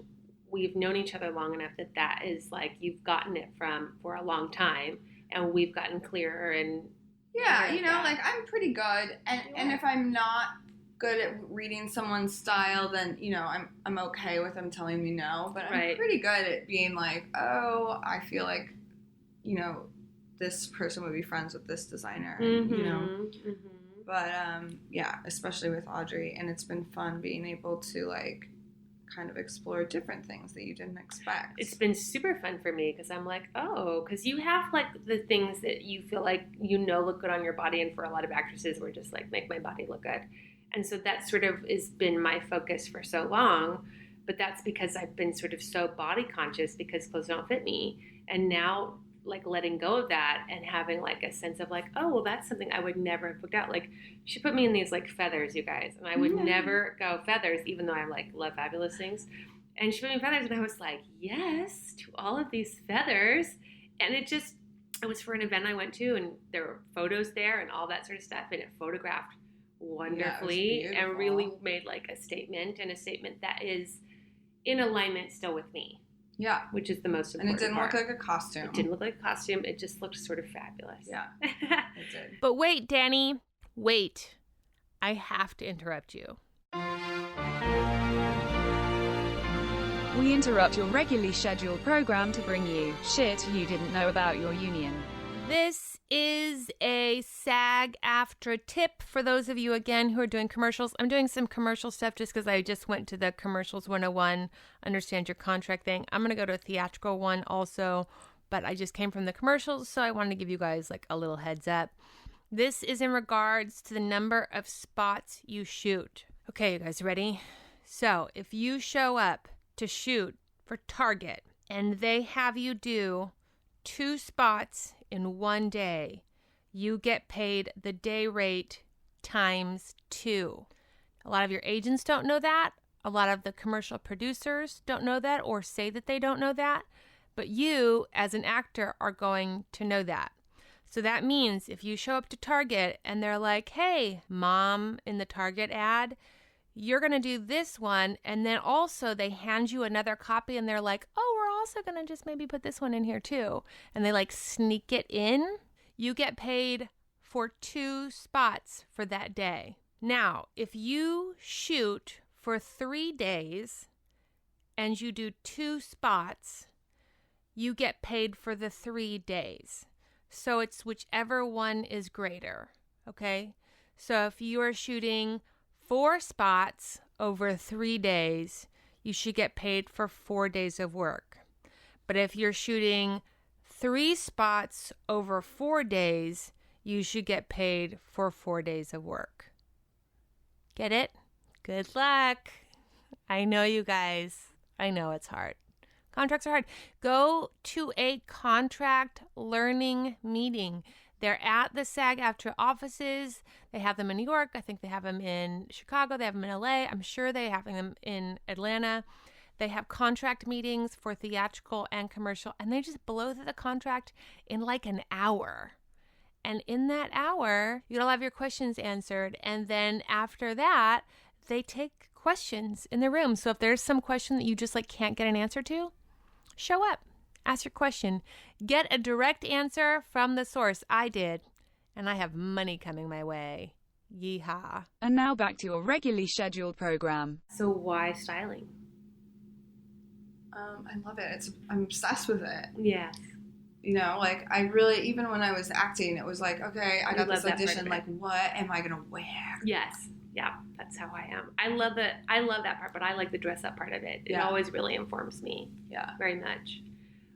we've known each other long enough that is like you've gotten it for a long time, and we've gotten clearer and like I'm pretty good, and if I'm not good at reading someone's style, then I'm okay with them telling me no. But I'm pretty good at being like, oh, I feel like this person would be friends with this designer, But, especially with Audrey, and it's been fun being able to, like, kind of explore different things that you didn't expect. It's been super fun for me because I'm like, because you have, like, the things that you feel like look good on your body, and for a lot of actresses, we're just, like, make my body look good. And so that sort of has been my focus for so long, but that's because I've been sort of so body conscious because clothes don't fit me, and now like letting go of that and having like a sense of like, oh, well, that's something I would never have picked out. Like she put me in these like feathers, you guys, and I would never go feathers, even though I like love fabulous things. And she put me in feathers, and I was like, yes, to all of these feathers. And it was for an event I went to, and there were photos there and all that sort of stuff, and it photographed wonderfully and really made like a statement, and a statement that is in alignment still with me. Yeah. Which is the most important. And it didn't part. look like a costume. It didn't look like a costume. It just looked sort of fabulous. Yeah. It did. But wait, Dani. Wait. I have to interrupt you. We interrupt your regularly scheduled program to bring you shit you didn't know about your union. This is a SAG-AFTRA tip for those of you, again, who are doing commercials. I'm doing some commercial stuff just because I just went to the Commercials 101, Understand Your Contract thing. I'm going to go to a theatrical one also, but I just came from the commercials, so I wanted to give you guys like a little heads up. This is in regards to the number of spots you shoot. Okay, you guys ready? So if you show up to shoot for Target and they have you do 2 spots in one day, you get paid the day rate times 2. A lot of your agents don't know that. A lot of the commercial producers don't know that or say that they don't know that. But you, as an actor, are going to know that. So that means if you show up to Target and they're like, hey, mom, in the Target ad, you're going to do this one. And then also they hand you another copy and they're like, oh, we're also going to just maybe put this one in here too. And they like sneak it in. You get paid for 2 spots for that day. Now, if you shoot for 3 days and you do 2 spots, you get paid for the 3 days. So it's whichever one is greater, okay? So if you are shooting 4 spots over 3 days, you should get paid for 4 days of work. But if you're shooting 3 spots over 4 days, you should get paid for 4 days of work. Get it? Good luck. I know you guys. I know it's hard. Contracts are hard. Go to a contract learning meeting. They're at the SAG-AFTRA offices. They have them in New York. I think they have them in Chicago. They have them in LA. I'm sure they have them in Atlanta. They have contract meetings for theatrical and commercial, and they just blow through the contract in like an hour. And in that hour, you'll have your questions answered. And then after that, they take questions in the room. So if there's some question that you just like can't get an answer to, show up, ask your question, get a direct answer from the source. I did, and I have money coming my way. Yeehaw. And now back to your regularly scheduled program. So why styling? I love it. I'm obsessed with it. Yes. You know, like I really, even when I was acting, it was like, okay, I got this audition. Like, what am I gonna wear? Yes. Yeah, that's how I am. I love that part, but I like the dress up part of it. It always really informs me. Yeah. Very much.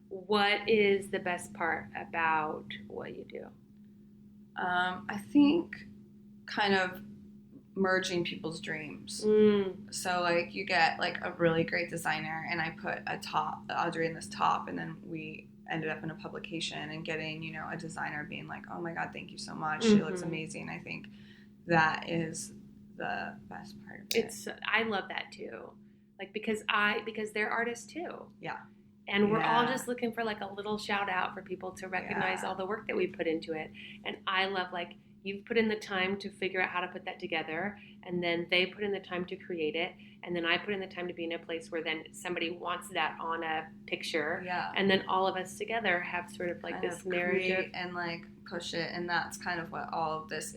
What is the best part about what you do? I think kind of merging people's dreams. So like you get like a really great designer and I put Audrey in this top, and then we ended up in a publication and getting, you know, a designer being like, oh my God, thank you so much. She looks amazing. I think that is the best part of it. I love that too. Like, because they're artists too. Yeah. And we're all just looking for like a little shout out for people to recognize all the work that we put into it. And I love, like, you've put in the time to figure out how to put that together, and then they put in the time to create it, and then I put in the time to be in a place where then somebody wants that on a picture. Yeah. And then all of us together have sort of like kind this of narrative and like push it, and that's kind of what all this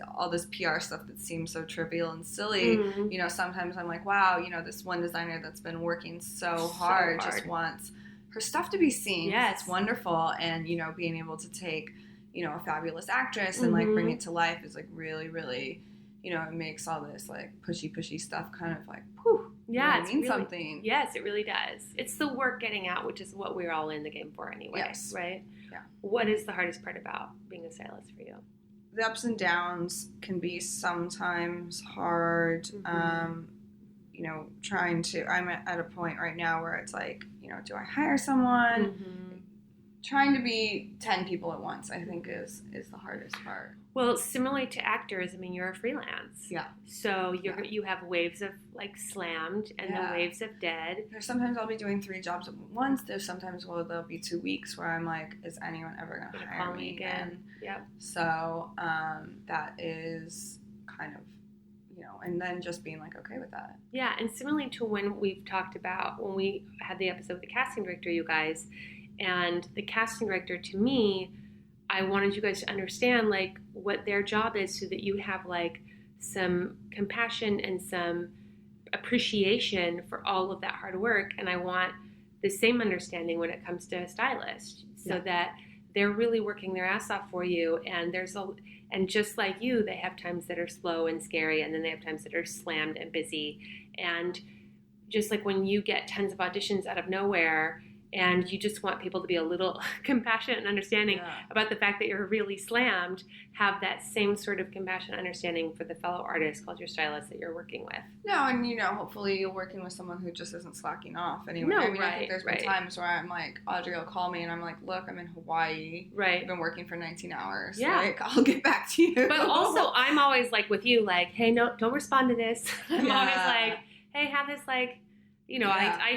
PR stuff that seems so trivial and silly, you know, sometimes I'm like, wow, you know, this one designer that's been working so hard just wants her stuff to be seen. Yes. It's wonderful. And, you know, being able to take, you know, a fabulous actress and like bring it to life is like really, really, you know, it makes all this like pushy stuff kind of like, whew, it means something. Yes, it really does. It's the work getting out, which is what we're all in the game for anyway. Yes. Right? Yeah. What is the hardest part about being a stylist for you? The ups and downs can be sometimes hard. You know, I'm at a point right now where it's like, you know, do I hire someone? Trying to be 10 people at once, I think, is the hardest part. Well, similarly to actors, I mean, you're a freelance. Yeah. So you have waves of like slammed and then waves of dead. There's sometimes I'll be doing 3 jobs at once. There's sometimes there'll be 2 weeks where I'm like, is anyone ever going to hire me again? Yep. So that is kind of, you know, and then just being like okay with that. Yeah, and similarly to when we had the episode with the casting director, you guys, and the casting director, to me, I wanted you guys to understand like what their job is so that you have like some compassion and some appreciation for all of that hard work. And I want the same understanding when it comes to a stylist, so that they're really working their ass off for you. And and just like you, they have times that are slow and scary, and then they have times that are slammed and busy. And just like when you get tons of auditions out of nowhere, and you just want people to be a little compassionate and understanding about the fact that you're really slammed, have that same sort of compassion and understanding for the fellow artist called your stylist that you're working with. No, and, you know, hopefully you're working with someone who just isn't slacking off anyway. No, I mean, I think there's been times where I'm like, Audrey will call me and I'm like, look, I'm in Hawaii. Right. I've been working for 19 hours. Yeah. Like, I'll get back to you. But also, I'm always like with you, like, hey, no, don't respond to this. I'm always like, hey, have this like You know, Yeah. I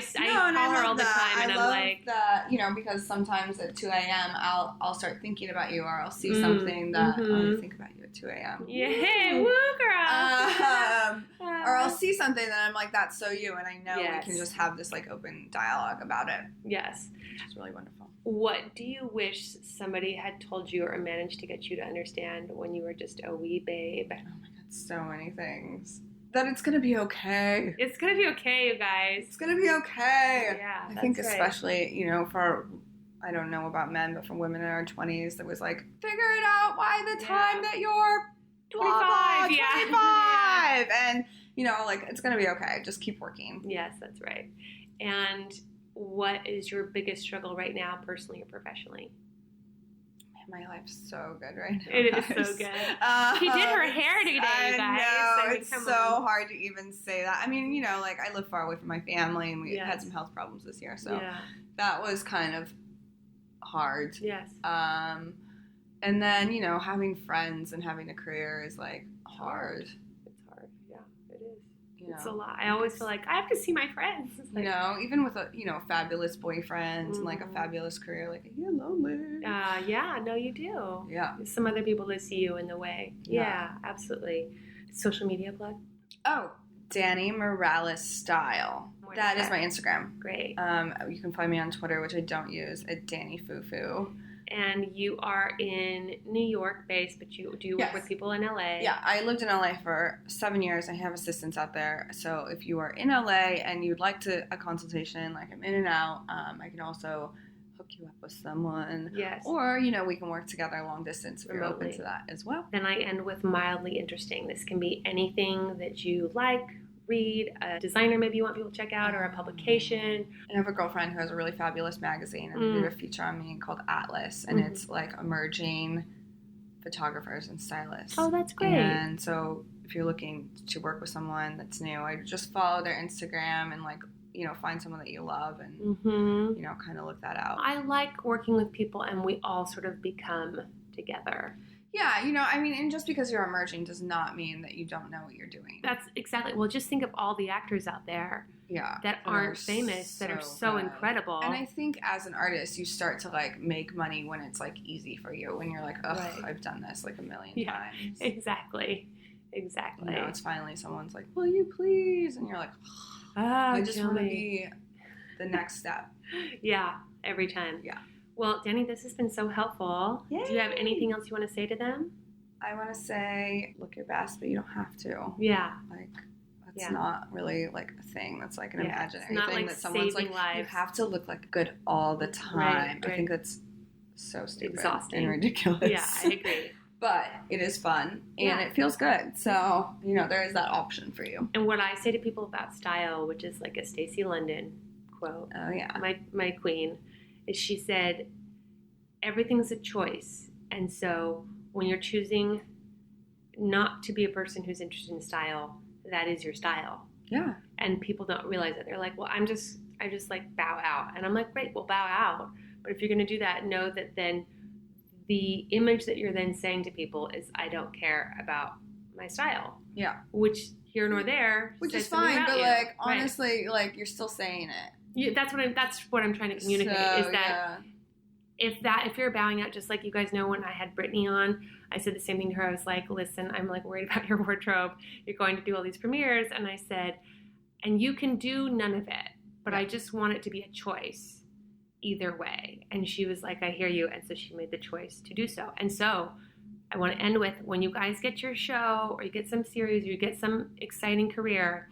call her all the time, and I I'm love like, that, you know, because sometimes at 2 a.m. I'll start thinking about you, or I'll see something that I think about you at 2 a.m. Yeah, woo, girl. Or I'll see something that I'm like, that's so you, and I know Yes. we can just have this like open dialogue about it. Yes. Which is really wonderful. What do you wish somebody had told you or managed to get you to understand when you were just a wee babe? Oh my God, so many things. That it's gonna be okay. It's gonna be okay, you guys. It's gonna be okay. Yeah, I think that's right. especially, you know, for, I don't know about men, but for women in our 20s, that was like, figure it out by the time that you're 25, 25. And, you know, like, it's gonna be okay. Just keep working. Yes, that's right. And what is your biggest struggle right now, personally or professionally? My life's so good right now. It is so good. He did her hair today, you guys. I know, So it's so hard to even say that. I mean, you know, like, I live far away from my family, and we had some health problems this year, so that was kind of hard. Yes. And then, you know, having friends and having a career is, like, hard. It's hard. Yeah, it is. You It's know? a lot. I always feel like I have to see my friends. It's like, You know, even with a, you know, fabulous boyfriend and, like, a fabulous career, like, you're lonely. yeah, no, you do. Yeah. Some other people that see you in the way. Yeah, absolutely. Social media plug? Oh, Dani Morales Style. That is my Instagram. Great. You can find me on Twitter, which I don't use, at DaniFufu. And you are in New York based, but you do work with people in LA. Yeah, I lived in LA for 7 years. I have assistants out there. So if you are in LA and you'd like a consultation, like I'm in and out, I can also hook you up with someone. Yes. Or, you know, we can work together long distance if you're Remotely. open to that as well. Then I end with mildly interesting. This can be anything that you like, read, a designer maybe you want people to check out, or a publication. I have a girlfriend who has a really fabulous magazine, and they did a feature on me called Atlas, and it's like emerging photographers and stylists. Oh, that's great. And so if you're looking to work with someone that's new, I just follow their Instagram and, like, you know, find someone that you love and, you know, kind of look that out. I like working with people and we all sort of become together. Yeah, you know, I mean, and just because you're emerging does not mean that you don't know what you're doing. That's exactly. Well, just think of all the actors out there that aren't famous, that are so incredible. And I think as an artist, you start to, like, make money when it's, like, easy for you, when you're like, oh, I've done this, like, a million times. Exactly. You know, it's finally someone's like, will you please? And you're like, I just want to be the next step. Yeah, every time. Yeah. Well, Dani, this has been so helpful. Yay. Do you have anything else you want to say to them? I want to say, look your best, but you don't have to. Yeah. Like, that's not really, like, a thing. That's, like, an imaginary not thing like that someone's like, lives. You have to look, like, good all the time. Right. I think that's so stupid. Exhausting. And ridiculous. Yeah, I agree. But it is fun, and it feels good. So, you know, there is that option for you. And what I say to people about style, which is like a Stacey London quote, oh yeah, my queen, is she said, everything's a choice. And so when you're choosing not to be a person who's interested in style, that is your style. Yeah. And people don't realize it. They're like, well, I just like bow out. And I'm like, great, well, bow out. But if you're going to do that, know that then the image that you're then saying to people is, I don't care about my style. Yeah. Which here nor there. Which says is fine, something about but you. like, honestly, like, you're still saying it. That's what I'm trying to communicate, is that if you're bowing out, just like you guys know when I had Brittany on, I said the same thing to her. I was like, listen, I'm like worried about your wardrobe. You're going to do all these premieres. And I said, and you can do none of it, but I just want it to be a choice either way. And she was like, I hear you. And so she made the choice to do so. And so I want to end with, when you guys get your show or you get some series or you get some exciting career,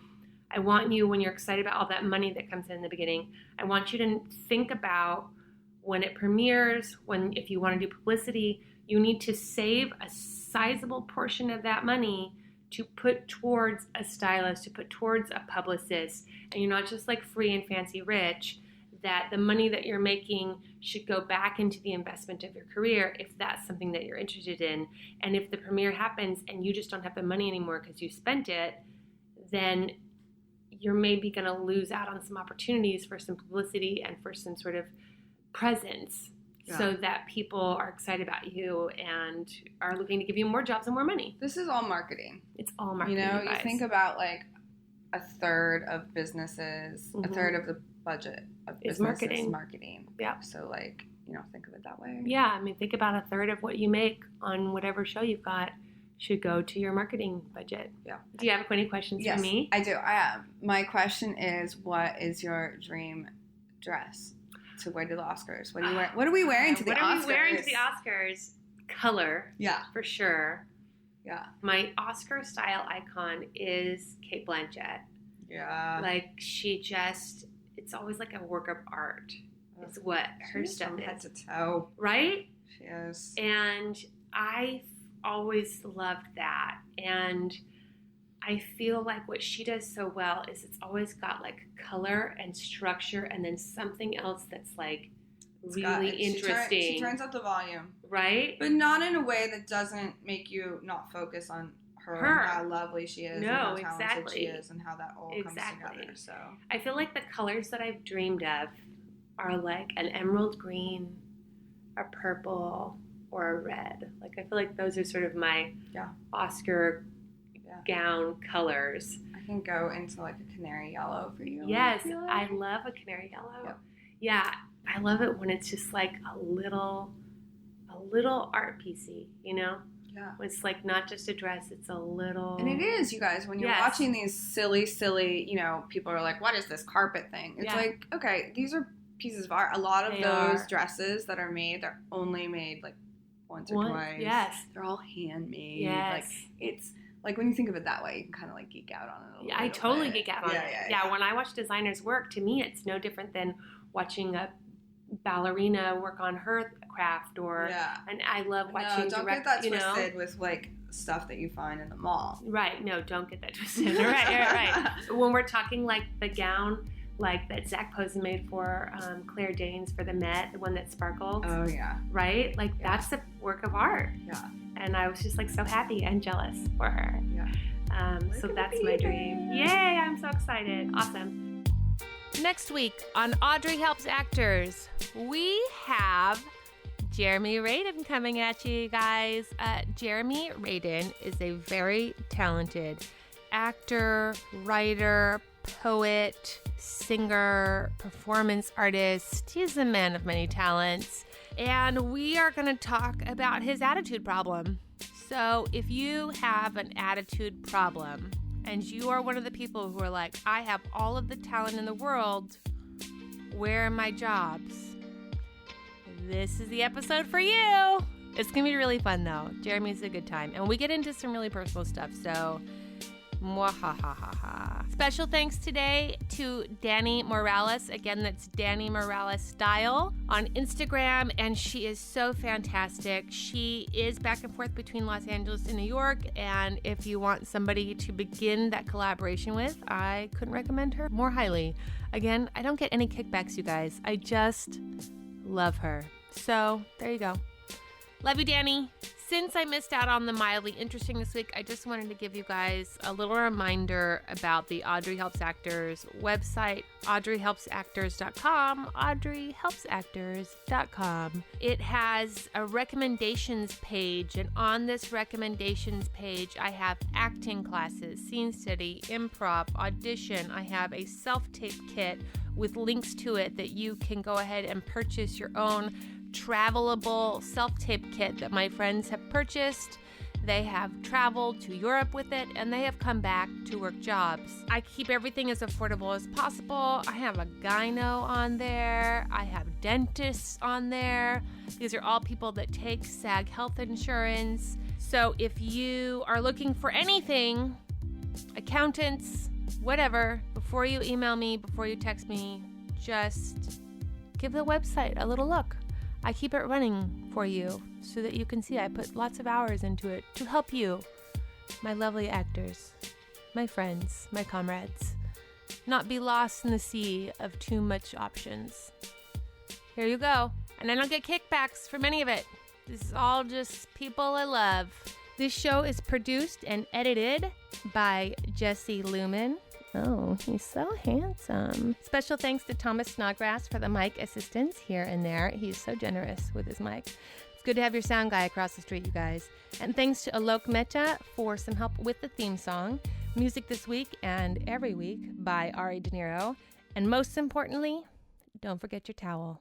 I want you, when you're excited about all that money that comes in the beginning, I want you to think about when it premieres, if you want to do publicity, you need to save a sizable portion of that money to put towards a stylist, to put towards a publicist. And you're not just like free and fancy rich, that the money that you're making should go back into the investment of your career if that's something that you're interested in. And if the premiere happens and you just don't have the money anymore because you spent it, then you're maybe going to lose out on some opportunities for some publicity and for some sort of presence, so that people are excited about you and are looking to give you more jobs and more money. This is all marketing. It's all marketing. You know, you think about, like, a third of businesses, a third of the budget of businesses is marketing. Yeah. So like, think of it that way. Yeah. I mean, think about a third of what you make on whatever show you've got should go to your marketing budget. Yeah. Do you have any questions for me? I do. I have. My question is, what is your dream dress to wear to the Oscars? What are you wearing? What are we wearing to the Oscars? What are we wearing to the Oscars? Color. Yeah. For sure. Yeah. My Oscar style icon is Cate Blanchett. Yeah. Like it's always like a work of art. Is what her stuff is. Head to toe. Right? She is. And I always loved that. And I feel like what she does so well is it's always got like color and structure and then something else that's like really interesting. She turns up the volume. Right? But not in a way that doesn't make you not focus on her. And how lovely she is. No, and how talented she is and how that all comes together. So I feel like the colors that I've dreamed of are like an emerald green, a purple, or a red. Like I feel like those are sort of my Oscar gown colors. I can go into like a canary yellow for you. Yes, I love a canary yellow. Yep. Yeah, I love it when it's just like a little art piecey, Yeah. When it's like not just a dress, it's a little. And it is, you guys, when you're watching these silly, people are like, what is this carpet thing? It's like, okay, these are pieces of art. A lot of those dresses that are made, they're only made like once or twice. Yes. They're all handmade. Yes. Like it's like when you think of it that way, you can kind of like geek out on it a little bit. I totally geek out on it. Yeah, when I watch designers work, to me it's no different than watching a ballerina work on her craft and I love watching don't get that twisted with like stuff that you find in the mall. Right. No, don't get that twisted. right. When we're talking like the gown like that Zach Posen made for Claire Danes for the Met, the one that sparkled. Oh yeah. Right? Like that's a work of art. Yeah. And I was just like so happy and jealous for her. Yeah. So that's my dream. Yay, I'm so excited. Awesome. Next week on Audrey Helps Actors, we have Jeremy Radin coming at you guys. Jeremy Radin is a very talented actor, writer, poet, singer, performance artist. He's a man of many talents. And we are going to talk about his attitude problem. So if you have an attitude problem and you are one of the people who are like, I have all of the talent in the world, where are my jobs? This is the episode for you. It's going to be really fun though. Jeremy's a good time. And we get into some really personal stuff. So mwahahaha. Special thanks today to Dani Morales. Again, that's Dani Morales Style on Instagram, and she is so fantastic. She is back and forth between Los Angeles and New York, and if you want somebody to begin that collaboration with, I couldn't recommend her more highly. Again, I don't get any kickbacks, you guys. I just love her. So, there you go. Love you, Dani. Since I missed out on the mildly interesting this week, I just wanted to give you guys a little reminder about the Audrey Helps Actors website, audreyhelpsactors.com, audreyhelpsactors.com. It has a recommendations page, and on this recommendations page, I have acting classes, scene study, improv, audition. I have a self-tape kit with links to it that you can go ahead and purchase your own travelable self-tape kit that my friends have purchased. They have traveled to Europe with it, and they have come back to work jobs. I keep everything as affordable as possible. I have a gyno on there. I have dentists on there. These are all people that take SAG health insurance. So if you are looking for anything, accountants, whatever, before you email me, before you text me, just give the website a little look. I keep it running for you so that you can see I put lots of hours into it to help you, my lovely actors, my friends, my comrades, not be lost in the sea of too much options. Here you go. And I don't get kickbacks from any of it. This is all just people I love. This show is produced and edited by Jesse Lumen. Oh, he's so handsome. Special thanks to Thomas Snodgrass for the mic assistance here and there. He's so generous with his mic. It's good to have your sound guy across the street, you guys. And thanks to Aalok Mehta for some help with the theme song. Music this week and every week by Ari De Niro. And most importantly, don't forget your towel.